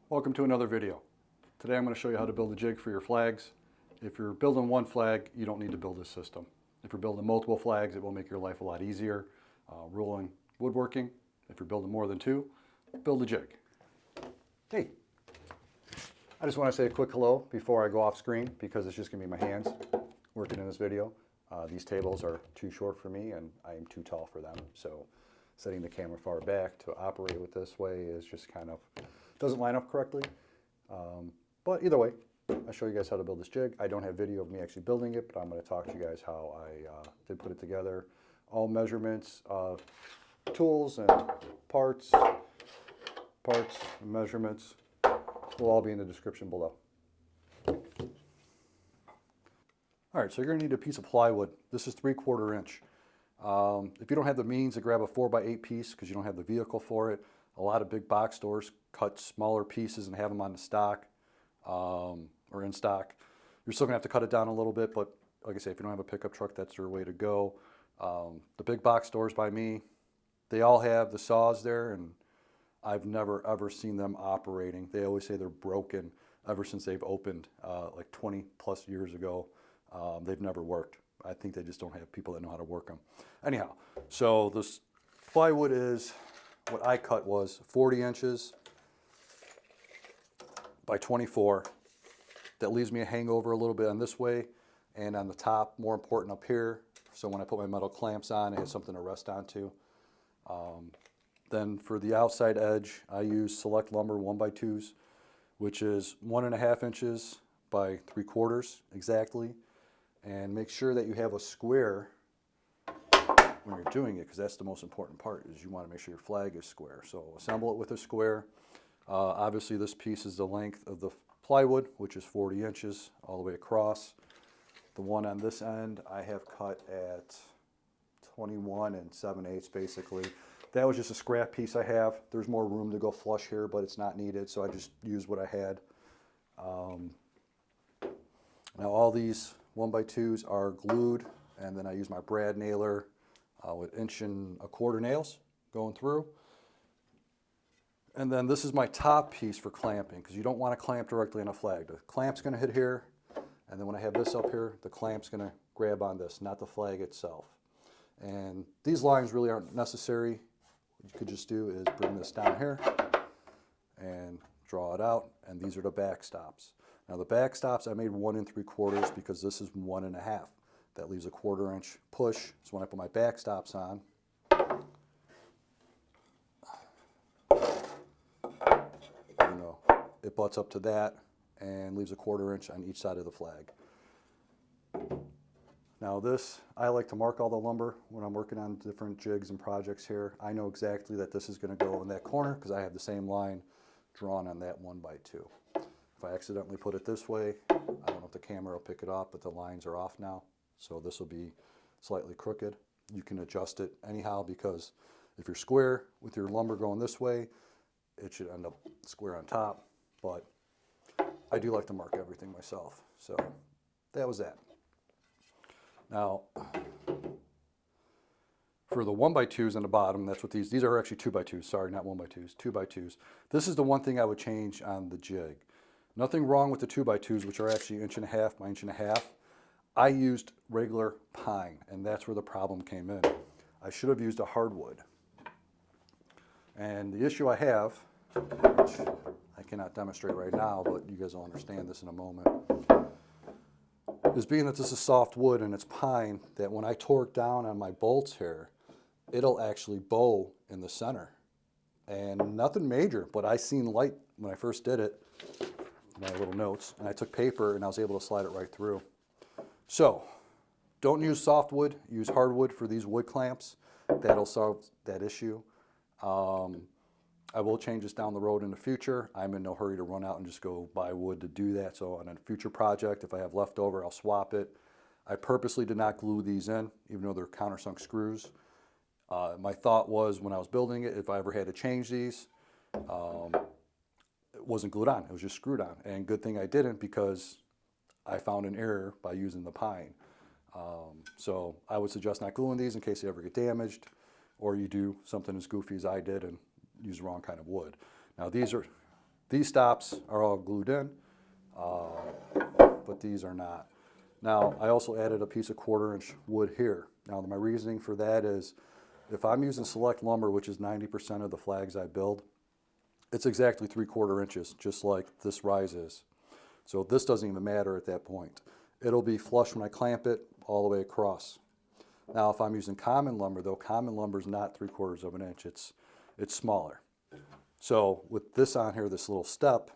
Welcome to another video. Today I'm going to show you how to build a jig for your flags. If you're building one flag, you don't need to build this system. If you're building multiple flags, it will make your life a lot easier. Rolling woodworking, if you're building more than two, build a jig. Hey, I just want to say a quick hello before I go off screen because it's just going to be my hands working in this video. These tables are too short for me and I am too tall for them. So setting the camera far back to operate with this way is just kind of, doesn't line up correctly. But either way, I'll show you guys how to build this jig. I don't have video of me actually building it, but I'm going to talk to you guys how I did put it together. All measurements, tools and parts and measurements will all be in the description below. All right, so you're going to need a piece of plywood. This is 3/4 inch. If you don't have the means to grab a 4x8 piece because you don't have the vehicle for it, a lot of big box stores cut smaller pieces and have them on the stock or in stock. You're still going to have to cut it down a little bit, but like I say, if you don't have a pickup truck, that's your way to go. The big box stores by me, they all have the saws there, and I've never ever seen them operating. They always say they're broken ever since they've opened like 20 plus years ago. They've never worked. I think they just don't have people that know how to work them. Anyhow, so this plywood is, what I cut was 40 inches by 24. That leaves me a hangover a little bit on this way and on the top, more important up here. So when I put my metal clamps on, I have something to rest onto. Then for the outside edge, I use select lumber 1x2s, which is 1.5 inches by 3/4 exactly. And make sure that you have a square when you're doing it, because that's the most important part, is you want to make sure your flag is square. So assemble it with a square. Obviously this piece is the length of the plywood, which is 40 inches all the way across. The one on this end I have cut at 21 7/8 basically. That was just a scrap piece I have. There's more room to go flush here, but it's not needed, so I just used what I had. Now all these 1x2s are glued, and then I use my brad nailer with 1.25 inch nails going through. And then this is my top piece for clamping, because you don't want to clamp directly on a flag. The clamp's going to hit here, and then when I have this up here, the clamp's going to grab on this, not the flag itself. And these lines really aren't necessary. What you could just do is bring this down here and draw it out, and these are the back stops. Now the back stops I made 1 3/4 because this is 1.5. That leaves a 1/4 inch push. So when I put my back stops on, it butts up to that and leaves a 1/4 inch on each side of the flag. Now this, I like to mark all the lumber when I'm working on different jigs and projects here. I know exactly that this is going to go in that corner because I have the same line drawn on that 1x2. If I accidentally put it this way, I don't know if the camera will pick it up, but the lines are off now. So this will be slightly crooked. You can adjust it anyhow, because if you're square with your lumber going this way, it should end up square on top. But I do like to mark everything myself. So that was that. Now, for the 1x2s on the bottom, that's what these are actually 2x2s, sorry, not 1x2s, 2x2s. This is the one thing I would change on the jig. Nothing wrong with the 2x2s, which are actually 1.5 by 1.5. I used regular pine, and that's where the problem came in. I should have used a hardwood. And the issue I have, which I cannot demonstrate right now, but you guys will understand this in a moment, is being that this is soft wood and it's pine, that when I torque down on my bolts here, it'll actually bow in the center. And nothing major, but I seen light when I first did it, my little notes, and I took paper and I was able to slide it right through. So don't use softwood, use hardwood for these wood clamps. That'll solve that issue. I will change this down the road in the future. I'm in no hurry to run out and just go buy wood to do that. So on a future project, if I have leftover, I'll swap it. I purposely did not glue these in, even though they're countersunk screws. My thought was, when I was building it, if I ever had to change these, it wasn't glued on, it was just screwed on. And good thing I didn't, because I found an error by using the pine. So I would suggest not gluing these in case they ever get damaged, or you do something as goofy as I did and use the wrong kind of wood. Now these are These stops are all glued in, but these are not. Now, I also added a piece of 1/4-inch wood here. Now, my reasoning for that is if I'm using select lumber, which is 90% of the flags I build, it's exactly 3/4 inches, just like this rise is. So this doesn't even matter at that point. It'll be flush when I clamp it all the way across. Now, if I'm using common lumber, though, common lumber is not 3/4 of an inch. It's smaller. So with this on here, this little step,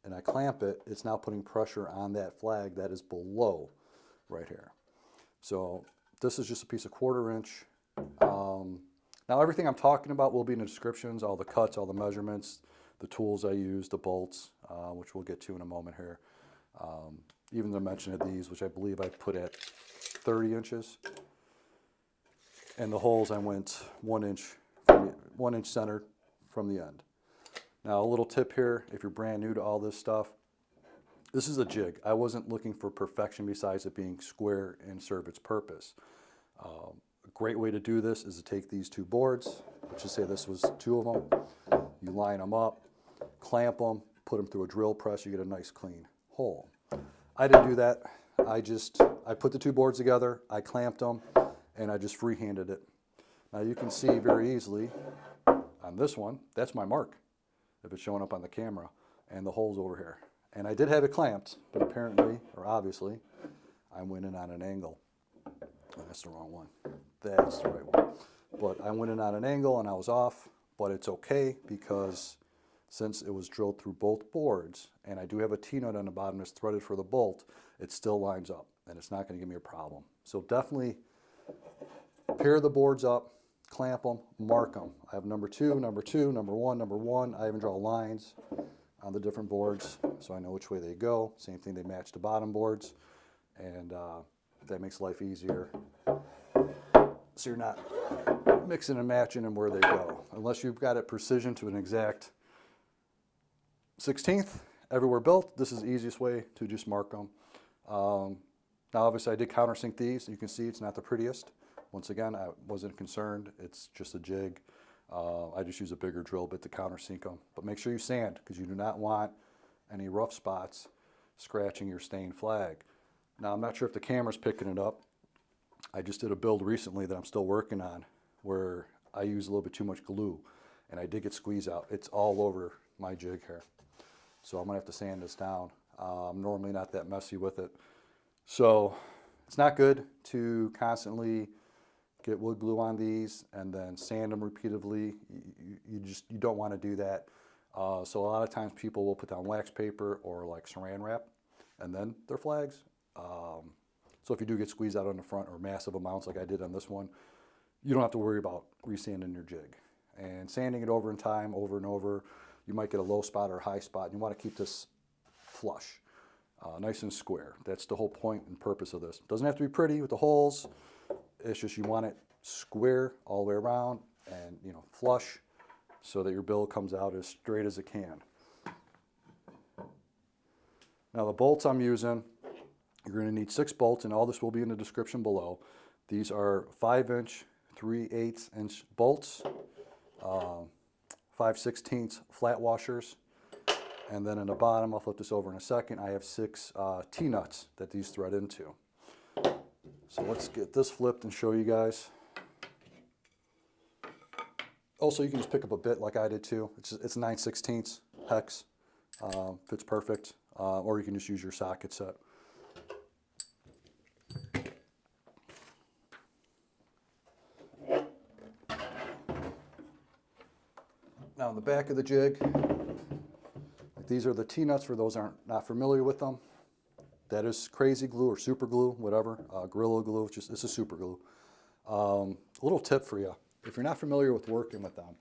and I clamp it, it's now putting pressure on that flag that is below right here. So this is just a piece of 1/4 inch. Now everything I'm talking about will be in the descriptions, all the cuts, all the measurements, the tools I use, the bolts, which we'll get to in a moment here. Even the dimension of these, which I believe I put at 30 inches. And the holes I went 1 inch, 1 inch centered from the end. Now a little tip here, if you're brand new to all this stuff, this is a jig. I wasn't looking for perfection besides it being square and serve its purpose. A great way to do this is to take these 2 boards, let's just say this was 2 of them, you line them up, clamp them, put them through a drill press, you get a nice clean hole. I didn't do that. I put the 2 boards together, I clamped them, and I just freehanded it. Now you can see very easily on this one, that's my mark, if it's showing up on the camera, and the hole's over here. And I did have it clamped, but apparently, or obviously, I went in on an angle. Oh, that's the wrong one. That's the right one. But I went in on an angle and I was off, but it's okay because since it was drilled through both boards, and I do have a T-nut on the bottom that's threaded for the bolt, it still lines up, and it's not going to give me a problem. So definitely pair the boards up, clamp them, mark them. I have number 2, number 2, number 1, number 1. I even draw lines on the different boards so I know which way they go. Same thing, they match the bottom boards, and that makes life easier. So you're not mixing and matching them where they go. Unless you've got it precision to an exact 1/16 everywhere built, this is the easiest way to just mark them. Now obviously I did countersink these. You can see it's not the prettiest. Once again, I wasn't concerned. It's just a jig. I just use a bigger drill bit to countersink them. But make sure you sand, because you do not want any rough spots scratching your stained flag. Now I'm not sure if the camera's picking it up. I just did a build recently that I'm still working on where I used a little bit too much glue, and I did get squeeze out. It's all over my jig here. So I'm gonna have to sand this down. I'm normally not that messy with it. So it's not good to constantly get wood glue on these and then sand them repeatedly. You don't want to do that. So a lot of times people will put down wax paper or like saran wrap and then their flags. So if you do get squeezed out on the front or massive amounts like I did on this one, you don't have to worry about resanding your jig. And sanding it over in time, over and over, you might get a low spot or a high spot. And you want to keep this flush, nice and square. That's the whole point and purpose of this. It doesn't have to be pretty with the holes. It's just you want it square all the way around and flush so that your build comes out as straight as it can. Now the bolts I'm using, you're going to need 6 bolts, and all this will be in the description below. These are 5-inch, 3/8 inch bolts, 5/16 flat washers, and then in the bottom, I'll flip this over in a second, I have 6 T-nuts that these thread into. So let's get this flipped and show you guys. Also, you can just pick up a bit like I did too. It's 9/16 hex, fits perfect, or you can just use your socket set. Now on the back of the jig, these are the T-nuts for those aren't not familiar with them. That is crazy glue or super glue, whatever. Gorilla glue, it's a super glue. A little tip for you, if you're not familiar with working with them,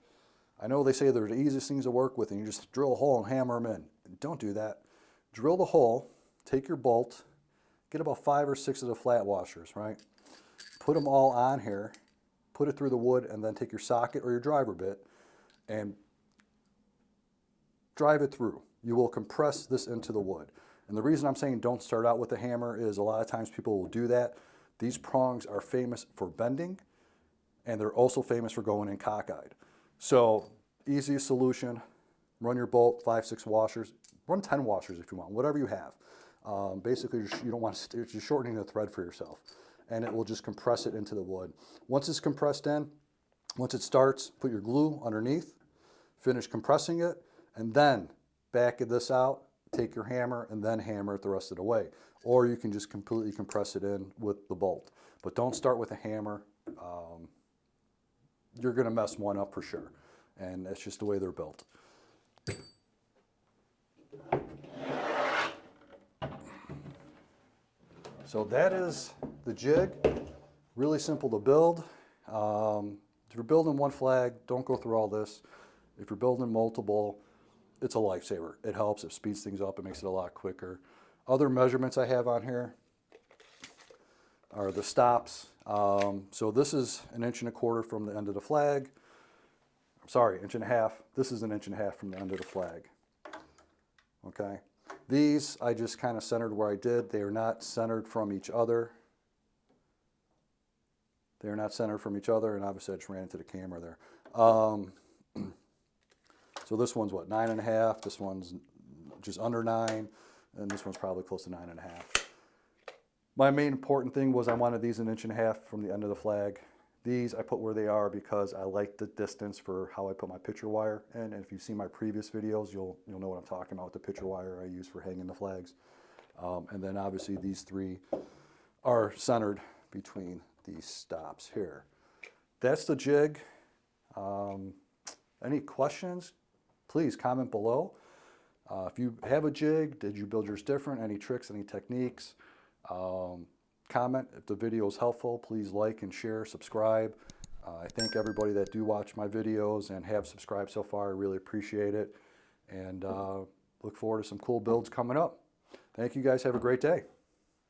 I know they say they're the easiest things to work with and you just drill a hole and hammer them in. Don't do that. Drill the hole, take your bolt, get about 5 or 6 of the flat washers, right? Put them all on here, put it through the wood, and then take your socket or your driver bit and drive it through. You will compress this into the wood. And the reason I'm saying don't start out with a hammer is a lot of times people will do that. These prongs are famous for bending, and they're also famous for going in cockeyed. So easiest solution, run your bolt, 5-6 washers, run 10 washers if you want, whatever you have. Basically, you don't want to, you're shortening the thread for yourself, and it will just compress it into the wood. Once it's compressed in, once it starts, put your glue underneath, finish compressing it, and then back this out, take your hammer, and then hammer it the rest of the way. Or you can just completely compress it in with the bolt. But don't start with a hammer. You're going to mess one up for sure, and that's just the way they're built. So that is the jig. Really simple to build. If you're building one flag, don't go through all this. If you're building multiple, it's a lifesaver. It helps, it speeds things up, it makes it a lot quicker. Other measurements I have on here are the stops. So this is 1.25 inches from the end of the flag. I'm sorry, 1.5 inches. This is 1.5 inches from the end of the flag. Okay. These I just kind of centered where I did. They are not centered from each other. They are not centered from each other, and obviously I just ran into the camera there. So this one's what, 9.5, this one's just under 9, and this one's probably close to 9.5. My main important thing was I wanted these 1.5 inches from the end of the flag. These I put where they are because I like the distance for how I put my picture wire. And if you've seen my previous videos, you'll know what I'm talking about, the picture wire I use for hanging the flags. And then obviously these 3 are centered between these stops here. That's the jig. Any questions? Please comment below. If you have a jig, did you build yours different? Any tricks, any techniques? Comment. If the video is helpful, please like and share, subscribe. I thank everybody that do watch my videos and have subscribed so far. I really appreciate it. And look forward to some cool builds coming up. Thank you guys. Have a great day.